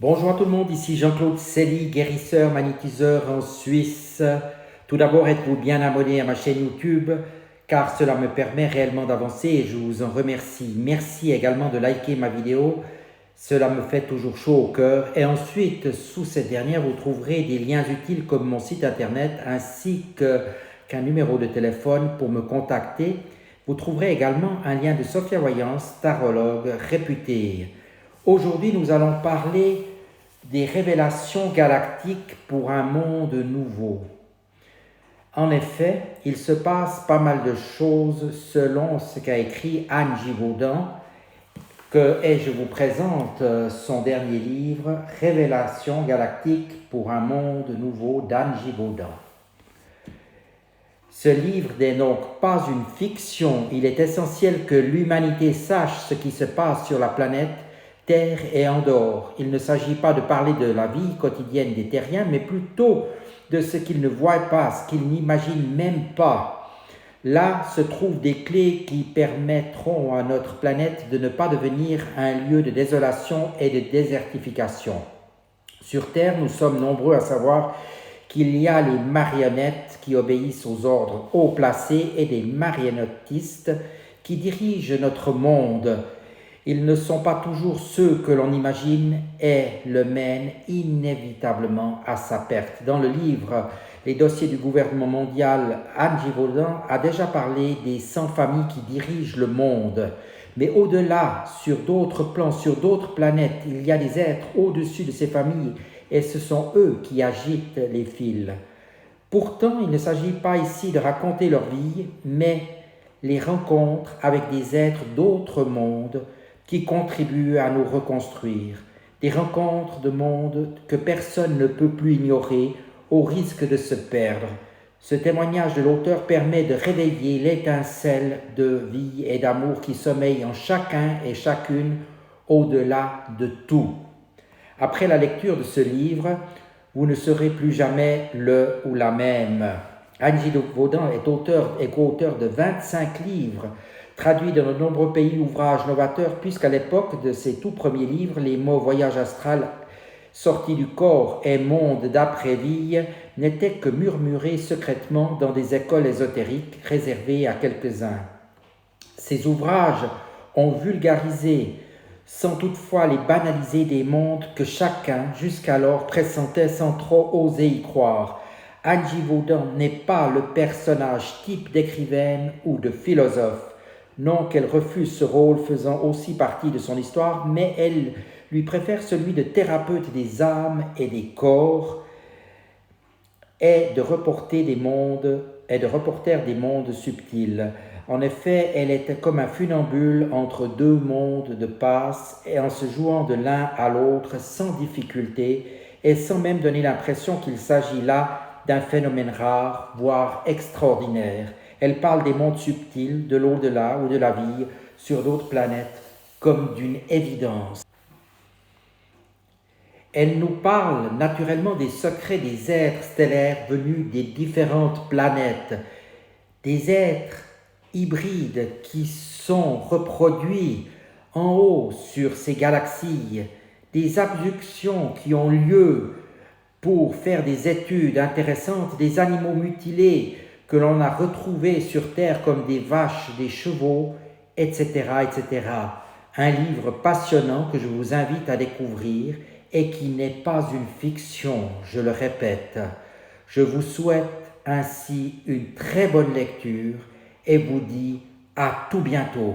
Bonjour à tout le monde, ici Jean-Claude Selly, guérisseur, magnétiseur en Suisse. Tout d'abord, êtes-vous bien abonné à ma chaîne YouTube car cela me permet réellement d'avancer et je vous en remercie. Merci également de liker ma vidéo, cela me fait toujours chaud au cœur. Et ensuite, sous cette dernière, vous trouverez des liens utiles comme mon site internet ainsi qu'un numéro de téléphone pour me contacter. Vous trouverez également un lien de Sophia Voyance, tarologue réputée. Aujourd'hui, nous allons parler des révélations galactiques pour un monde nouveau. En effet, il se passe pas mal de choses selon ce qu'a écrit Anne Givaudan, et je vous présente son dernier livre, Révélations galactiques pour un monde nouveau d'Anne Givaudan. Ce livre n'est donc pas une fiction, il est essentiel que l'humanité sache ce qui se passe sur la planète Terre et en dehors. Il ne s'agit pas de parler de la vie quotidienne des terriens, mais plutôt de ce qu'ils ne voient pas, ce qu'ils n'imaginent même pas. Là se trouvent des clés qui permettront à notre planète de ne pas devenir un lieu de désolation et de désertification. Sur Terre, nous sommes nombreux à savoir qu'il y a les marionnettes qui obéissent aux ordres haut placés et des marionnettistes qui dirigent notre monde. Ils ne sont pas toujours ceux que l'on imagine et le mènent inévitablement à sa perte. Dans le livre Les dossiers du gouvernement mondial, Anne Givaudan a déjà parlé des 100 familles qui dirigent le monde. Mais au-delà, sur d'autres plans, sur d'autres planètes, il y a des êtres au-dessus de ces familles et ce sont eux qui agitent les fils. Pourtant, il ne s'agit pas ici de raconter leur vie, mais les rencontres avec des êtres d'autres mondes qui contribuent à nous reconstruire. Des rencontres de mondes que personne ne peut plus ignorer au risque de se perdre. Ce témoignage de l'auteur permet de réveiller l'étincelle de vie et d'amour qui sommeille en chacun et chacune au-delà de tout. Après la lecture de ce livre, vous ne serez plus jamais le ou la même. Anne Givaudan est auteur et co-auteur de 25 livres, traduits dans de nombreux pays, ouvrages novateurs, puisqu'à l'époque de ses tout premiers livres, les mots voyage astral, sortie du corps et monde d'après-vie n'étaient que murmurés secrètement dans des écoles ésotériques réservées à quelques-uns. Ces ouvrages ont vulgarisé, sans toutefois les banaliser, des mondes que chacun, jusqu'alors, pressentait sans trop oser y croire. Anne Givaudan n'est pas le personnage type d'écrivaine ou de philosophe. Non qu'elle refuse ce rôle faisant aussi partie de son histoire, mais elle lui préfère celui de thérapeute des âmes et des corps et de reporter des mondes subtils. En effet, elle était comme un funambule entre deux mondes de passe et en se jouant de l'un à l'autre sans difficulté et sans même donner l'impression qu'il s'agit là d'un phénomène rare, voire extraordinaire. Elle parle des mondes subtils, de l'au-delà ou de la vie sur d'autres planètes comme d'une évidence. Elle nous parle naturellement des secrets des êtres stellaires venus des différentes planètes, des êtres hybrides qui sont reproduits en haut sur ces galaxies, des abductions qui ont lieu pour faire des études intéressantes, des animaux mutilés que l'on a retrouvés sur Terre comme des vaches, des chevaux, etc., etc. Un livre passionnant que je vous invite à découvrir et qui n'est pas une fiction, je le répète. Je vous souhaite ainsi une très bonne lecture et vous dis à tout bientôt.